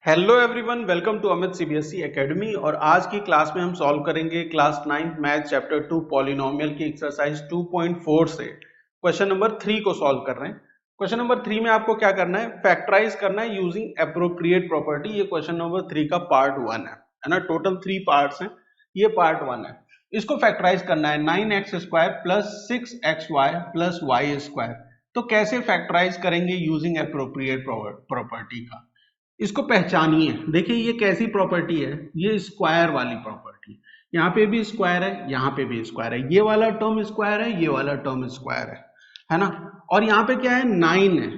Hello everyone, welcome to Amit CBSE academy. और आज की क्लास में हम सॉल्व करेंगे क्लास 9 मैथ चैप्टर 2 पॉलिनोमियल की एक्सरसाइज 2.4 से क्वेश्चन नंबर 3 को सॉल्व कर रहे हैं। क्वेश्चन नंबर 3 में आपको क्या करना है, फैक्टराइज करना है यूजिंग एप्रोप्रिएट प्रॉपर्टी। ये क्वेश्चन नंबर 3 का पार्ट 1 है ना। टोटल 3 पार्ट्स हैं, ये पार्ट 1 है। इसको फैक्टराइज करना है 9x² plus 6xy plus y²। तो कैसे फैक्टराइज करेंगे यूजिंग एप्रोप्रिएट प्रॉपर्टी का, इसको पहचानिए। देखिए ये कैसी प्रॉपर्टी है, ये स्क्वायर वाली प्रॉपर्टी। यहाँ पे भी स्क्वायर है, यहाँ पे भी स्क्वायर है, ये वाला टर्म स्क्वायर है, ये वाला टर्म स्क्वायर है ना। और यहाँ पे क्या है, 9 है,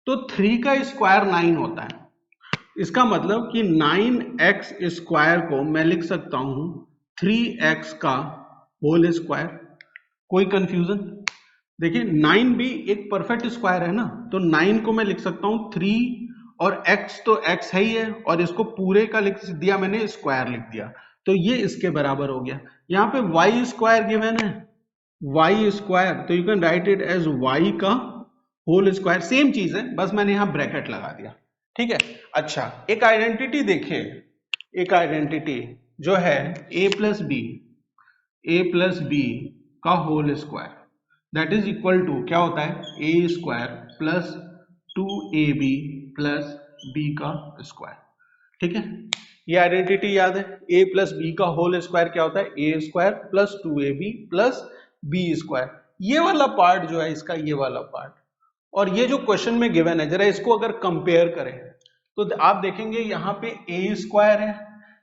तो 3 का स्क्वायर 9 होता है। इसका मतलब कि 9x² को मैं लिख सकता हूं 3x का होल स्क्वायर। कोई कंफ्यूजन? देखिए 9 भी एक परफेक्ट स्क्वायर है ना, तो 9 को मैं लिख सकता हूं 3 और x तो x है ही है, और इसको पूरे का लिख दिया मैंने, स्क्वायर लिख दिया, तो ये इसके बराबर हो गया। यहाँ पे y² गिवन है, y², तो you can write it as y का होल स्क्वायर। सेम चीज है, बस मैंने यहाँ ब्रैकेट लगा दिया, ठीक है। अच्छा, एक आइडेंटिटी देखिए, एक आइडेंटिटी जो है a प्लस बी का whole square that is equal to क्या होता है, a² plus 2ab plus b का स्क्वायर, ठीक है। ये आइडेंटिटी याद है, a प्लस बी का होल स्क्वायर क्या होता है, a² plus 2ab plus b²। ये वाला पार्ट जो है इसका, ये वाला पार्ट, और ये जो क्वेश्चन में गिवन है, जरा इसको अगर कंपेयर करें तो आप देखेंगे यहाँ पे a² है,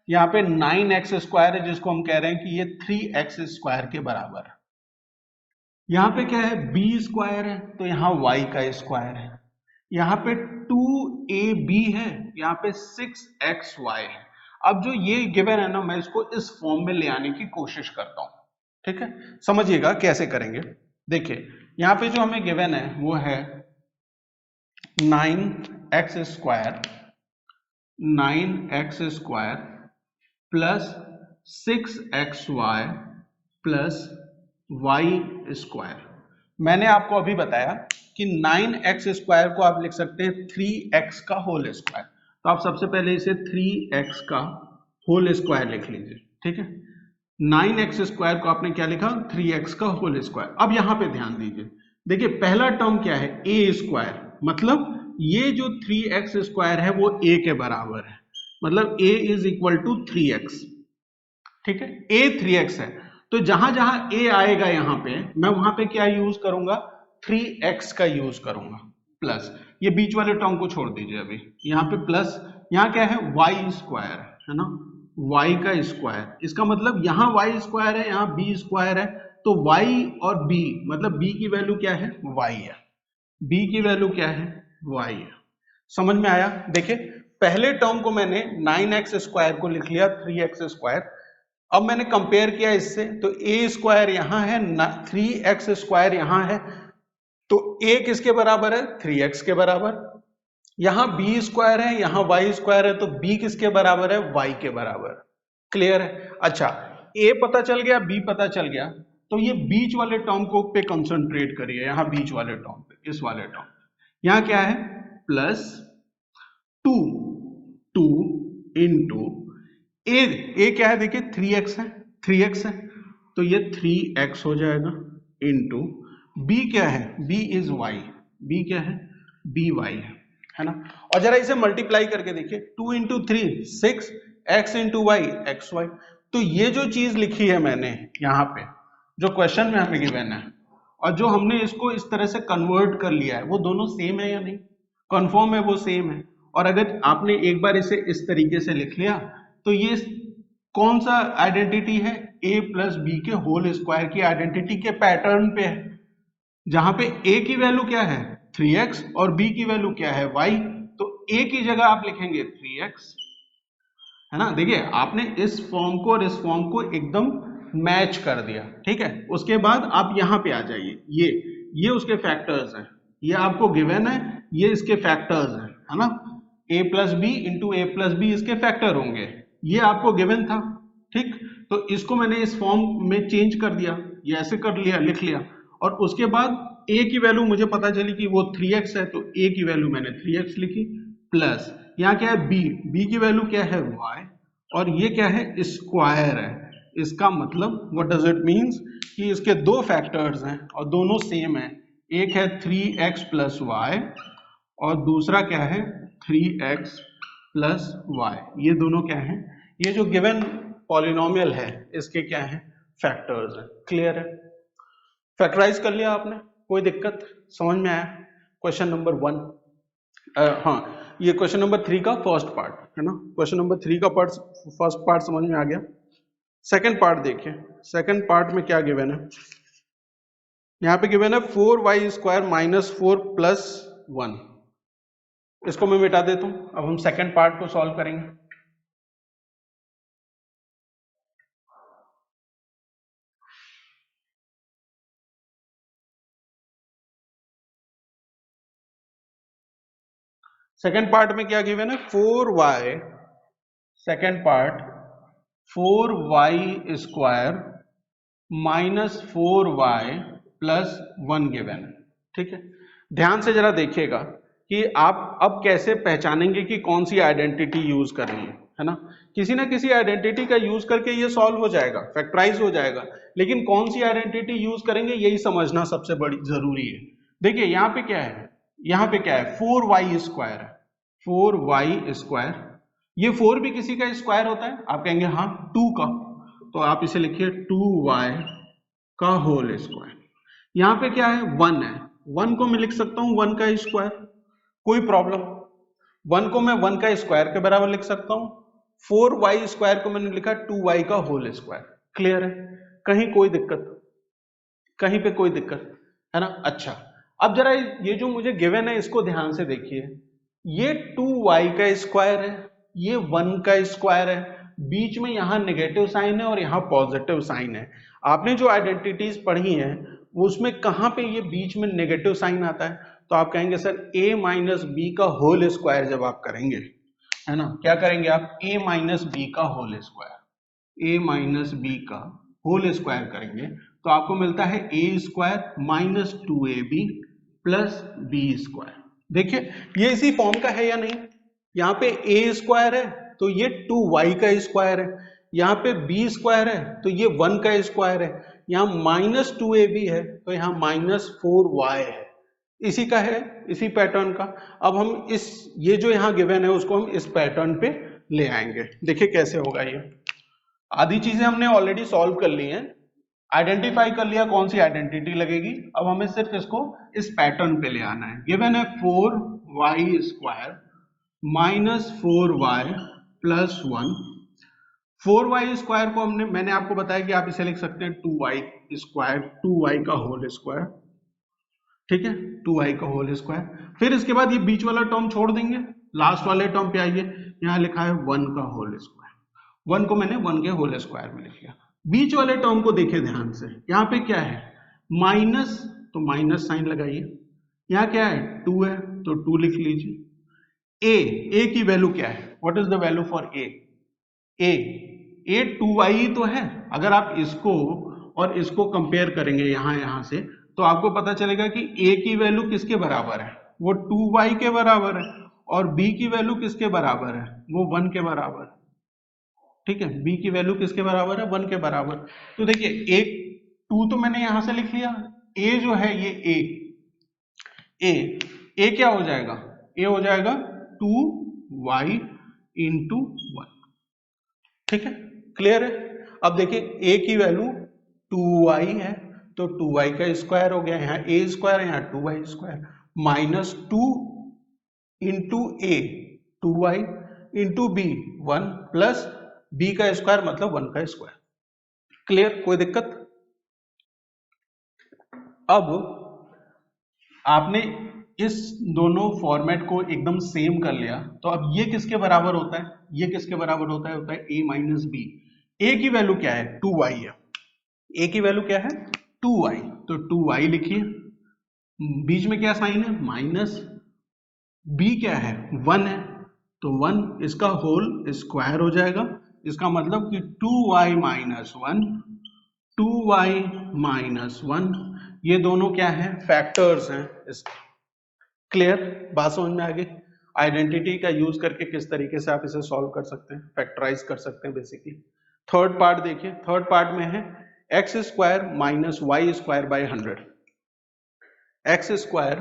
यहाँ पे 9x² है, जिसको हम कह रहे हैं कि ये 3x² के बराबर है। यहाँ पे क्या है, b² है, तो यहाँ y का स्क्वायर है। यहाँ पे 2ab है, यहाँ पे 6xy है। अब जो ये गिवन है ना, मैं इसको इस फॉर्म में ले आने की कोशिश करता हूं, ठीक है। समझिएगा कैसे करेंगे। देखिए यहाँ पे जो हमें गिवन है वो है 9x² plus 6xy plus y²। मैंने आपको अभी बताया कि 9x² को आप लिख सकते हैं 3x का होल स्क्वायर, तो आप सबसे पहले इसे 3x का होल स्क्वायर लिख लीजिए, ठीक है। 9x² को आपने क्या लिखा, 3x का होल स्क्वायर। अब यहां पे ध्यान दीजिए, देखिए पहला टर्म क्या है, a², मतलब ये जो 3x² है वो a के बराबर है, मतलब a is equal to 3x, ठीक है। a 3x है, तो जहां जहां a आएगा यहां पे मैं वहां पे क्या यूज करूंगा, 3x का यूज करूंगा, प्लस ये बीच वाले टर्म को छोड़ दीजिए अभी, यहाँ पे प्लस, यहाँ क्या है, y² है ना, y का स्क्वायर। इसका मतलब यहाँ y² है, यहाँ b² है, तो y और b, मतलब b की वैल्यू क्या है, y है, b की वैल्यू क्या है, y है। समझ में आया? देखिए पहले टर्म को मैंने 9x² को लिख लिया 3x²। अब मैंने कंपेयर किया इससे, तो a² यहां है, 3x² यहां है, तो a किसके बराबर है, 3x के बराबर। यहां b² है, यहां y² है, तो b किसके बराबर है, y के बराबर। क्लियर है? अच्छा, a पता चल गया, b पता चल गया, तो ये बीच वाले टर्म को पे कंसंट्रेट करिए, यहां बीच वाले टर्म पे, इस वाले टर्म। यहां क्या है, प्लस 2 इंटू ए क्या है, देखिए 3x है, 3x है, तो ये 3x हो जाएगा, इंटू b क्या है, b इज y, b क्या है, by है ना। और जरा इसे मल्टीप्लाई करके देखिए, 2 into 3 6, x into y xy। तो ये जो चीज लिखी है मैंने यहाँ पे, जो क्वेश्चन में हमें गिवन है, और जो हमने इसको इस तरह से कन्वर्ट कर लिया है, वो दोनों सेम है या नहीं, कंफर्म है वो सेम है। और अगर आपने एक बार इसे इस तरीके से लिख लिया, तो ये कौन सा आइडेंटिटी है, a प्लस बी के होल स्क्वायर की आइडेंटिटी के पैटर्न पे है, जहां पे a की वैल्यू क्या है 3x और b की वैल्यू क्या है y, तो a की जगह आप लिखेंगे 3x, है ना। देखिए आपने इस फॉर्म को और इस फॉर्म को एकदम मैच कर दिया, ठीक है। उसके बाद आप यहां पे आ जाइए, ये उसके फैक्टर्स हैं, ये आपको गिवन है, ये इसके फैक्टर्स हैं, है ना। a plus B into A plus B इसके फैक्टर होंगे, ये आपको गिवन था, ठीक। तो इसको मैंने इस फॉर्म में चेंज कर दिया, ये ऐसे कर लिया, लिख लिया, और उसके बाद a की वैल्यू मुझे पता चली कि वो 3x है, तो a की वैल्यू मैंने 3x लिखी, प्लस यहाँ क्या है b की वैल्यू क्या है y, और ये क्या है स्क्वायर है। इसका मतलब व्हाट डज इट मीन्स कि इसके दो फैक्टर्स हैं और दोनों सेम है। एक है 3x प्लस वाई और दूसरा क्या है 3x प्लस वाई। ये दोनों क्या है, ये जो गिवन पॉलिनोमियल है इसके क्या है फैक्टर्स है। क्लियर है, फैक्टराइज कर लिया आपने, कोई दिक्कत समझ में आया? क्वेश्चन नंबर 1, हाँ ये क्वेश्चन नंबर 3 का फर्स्ट पार्ट है ना। क्वेश्चन नंबर 3 का फर्स्ट पार्ट समझ में आ गया। सेकंड पार्ट देखिए, सेकंड पार्ट में क्या गिवन है। यहाँ पे गिवन है 4y स्क्वायर माइनस 4 प्लस 1। इसको मैं मिटा देता हूं, अब हम सेकंड पार्ट को सॉल्व करेंगे। सेकंड पार्ट में क्या गिवन है 4y, second part 4y square minus 4y plus 1 given है। ठीक है, ध्यान से जरा देखिएगा कि आप अब कैसे पहचानेंगे कि कौन सी आइडेंटिटी यूज करनी है ना। किसी ना किसी आइडेंटिटी का यूज करके ये सॉल्व हो जाएगा, फैक्टराइज हो जाएगा, लेकिन कौन सी आइडेंटिटी यूज करेंगे यही समझना सबसे बड़ी जरूरी है। देखिए यहाँ पे क्या है, यहाँ पे क्या है 4y स्क्वायर है, 4y स्क्वायर, ये 4 भी किसी का स्क्वायर होता है, आप कहेंगे हाँ 2 का, तो आप इसे लिखिए 2y का होल स्क्वायर। यहाँ पे क्या है 1 है, 1 को मैं लिख सकता हूँ 1 का स्क्वायर, कोई प्रॉब्लम। 1 को मैं 1 का स्क्वायर के बराबर लिख सकता हूँ, 4y स्क्वायर को मैंने लिखा 2y का होल स्क्वायर। क्लियर है, कहीं कोई दिक्कत, कहीं पे कोई दिक्कत है ना। अच्छा अब जरा ये जो मुझे गिवन है इसको ध्यान से देखिए, ये 2y का स्क्वायर है, ये 1 का स्क्वायर है, बीच में यहाँ नेगेटिव साइन है और यहाँ पॉजिटिव साइन है। आपने जो आइडेंटिटीज पढ़ी हैं उसमें कहाँ पे ये बीच में नेगेटिव साइन आता है, तो आप कहेंगे सर a माइनस बी का होल स्क्वायर जब आप करेंगे है ना, क्या करेंगे आप a माइनस बी का whole square, a minus B का होल स्क्वायर करेंगे तो आपको मिलता है a square minus 2ab plus B square. देखिए ये इसी फॉर्म का है या नहीं, यहाँ पे a स्क्वायर है तो ये 2y का स्क्वायर है, यहाँ पे b स्क्वायर है तो ये 1 का स्क्वायर है, यहाँ माइनस 2ab है तो यहाँ माइनस 4y है, इसी का है, इसी पैटर्न का। अब हम इस ये जो यहाँ गिवन है उसको हम इस पैटर्न पे ले आएंगे। देखिए कैसे होगा ये, आधी चीजें हमने ऑलरेडी सॉल्व कर ली हैं, आइडेंटिफाई कर लिया कौन सी आइडेंटिटी लगेगी, अब हमें सिर्फ इसको इस पैटर्न पे ले आना है। गिवन है 4y square minus 4y plus 1, 4y square को मैंने आपको बताया कि आप इसे लिख सकते हैं 2y स्क्वायर, 2y का होल स्क्वायर, ठीक है 2y का होल स्क्वायर। फिर इसके बाद ये बीच वाला टर्म छोड़ देंगे, लास्ट वाले टर्म पे आइए, यहाँ लिखा है 1 का होल स्क्वायर, 1 को मैंने 1 के होल स्क्वायर में लिख लिया। बीच वाले टर्म को देखिए ध्यान से, यहाँ पे क्या है माइनस, तो माइनस साइन लगाइए, यहाँ क्या है 2 है तो 2 लिख लीजिए। a की वैल्यू क्या है, what is the value for a 2y तो है, अगर आप इसको और इसको कंपेयर करेंगे यहाँ से तो आपको पता चलेगा कि a की वैल्यू किसके बराबर है, वो 2y के बराबर है, और b की वैल्यू किसके बराबर है, वो 1 के बराबर है। ठीक है, b की वैल्यू किसके बराबर है, 1 के बराबर। तो देखिए एक 2 तो मैंने यहां से लिख लिया, a जो है ये a क्या हो जाएगा, a हो जाएगा 2y इंटू 1। ठीक है, क्लियर है। अब देखिए a की वैल्यू 2y है तो 2y का स्क्वायर हो गया, यहाँ a स्क्वायर है यहाँ 2y square, minus 2 into a 2y into b 1 plus b का स्क्वायर मतलब 1 का स्क्वायर। क्लियर, कोई दिक्कत? अब आपने इस दोनों फॉर्मेट को एकदम सेम कर लिया तो अब ये किसके बराबर होता है, ये किसके बराबर होता है a माइनस बी। a की वैल्यू क्या है 2y है, a की वैल्यू क्या है 2y, तो 2y लिखिए, बीच में क्या साइन है माइनस, b क्या है 1 है तो 1 इसका होल स्क्वायर हो जाएगा, इसका मतलब कि 2y माइनस 1, 2y माइनस 1, ये दोनों क्या है फैक्टर्स हैं इसके। क्लियर, बात समझ में आ गई? आइडेंटिटी का यूज करके किस तरीके से आप इसे सॉल्व कर सकते हैं, फैक्टराइज कर सकते हैं बेसिकली। थर्ड पार्ट देखिए, थर्ड पार्ट में है X square minus Y square by 100। X square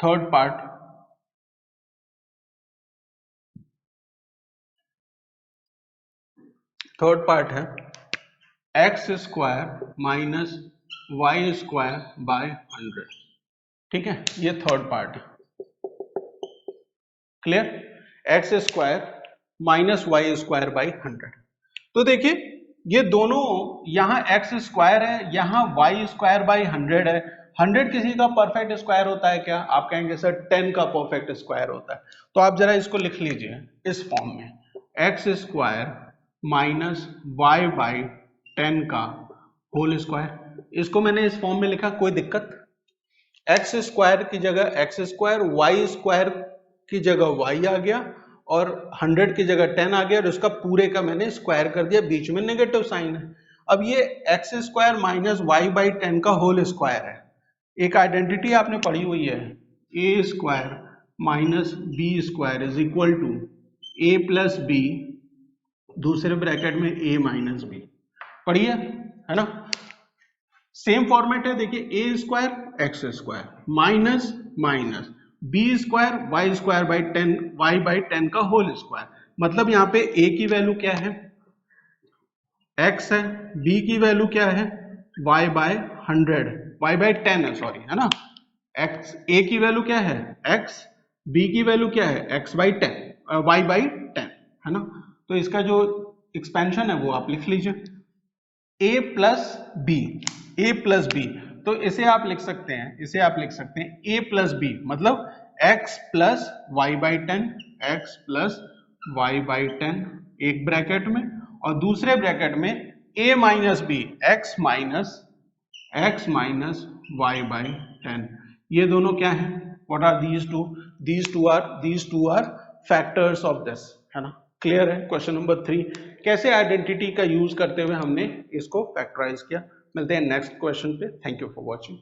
third part है X square minus Y square by 100। ठीक है, ये थर्ड पार्ट है। Clear? X square minus Y square by 100। तो देखिए ये दोनों, यहां एक्स स्क्वायर है, यहां वाई स्क्वायर बाई 100 है। 100 किसी का परफेक्ट स्क्वायर होता है क्या? आप कहेंगे सर 10 का परफेक्ट स्क्वायर होता है। तो आप जरा इसको लिख लीजिए इस फॉर्म में, X square minus Y by 10 का होल स्क्वायर। इसको मैंने इस फॉर्म में लिखा, कोई दिक्कत? एक्स स्क्वायर की जगह एक्स स्क्वायर, वाई स्क्वायर की जगह वाई आ गया और 100 की जगह 10 आ गया और इसका पूरे का मैंने स्क्वायर कर दिया, बीच में नेगेटिव साइन है। अब ये X square minus Y by 10 का होल स्क्वायर है। एक आइडेंटिटी आपने पढ़ी हुई है, A square minus B square is equal to A plus B, दूसरे ब्रैकेट में ए माइनस बी। पढ़िए, है ना? सेम फॉर्मेट है, देखिए A square X square minus minus B square Y square by 10, Y by 10 का होल स्क्वायर। मतलब यहाँ पे ए की वैल्यू क्या है? एक्स है। बी की वैल्यू क्या है? वाई बाय 100, वाई बाई 10 है, सॉरी, है ना? एक्स, ए की वैल्यू क्या है? एक्स। बी की वैल्यू क्या है? एक्स बाई 10, वाई बाई 10, है ना? तो इसका जो एक्सपेंशन है वो आप लिख लीजिए, ए प्लस बी, ए प्लस बी। तो इसे आप लिख सकते हैं, इसे आप लिख सकते हैं ए प्लस बी, मतलब x plus Y by 10, X plus Y by 10 एक ब्रैकेट में, और दूसरे ब्रैकेट में a minus B, X minus Y by 10। ये दोनों क्या है? What are these two? These two are factors of this, है ना? क्लियर है? क्वेश्चन नंबर 3 कैसे आइडेंटिटी का यूज करते हुए हमने इसको फैक्टराइज किया। मिलते हैं नेक्स्ट क्वेश्चन पे। Thank you for watching.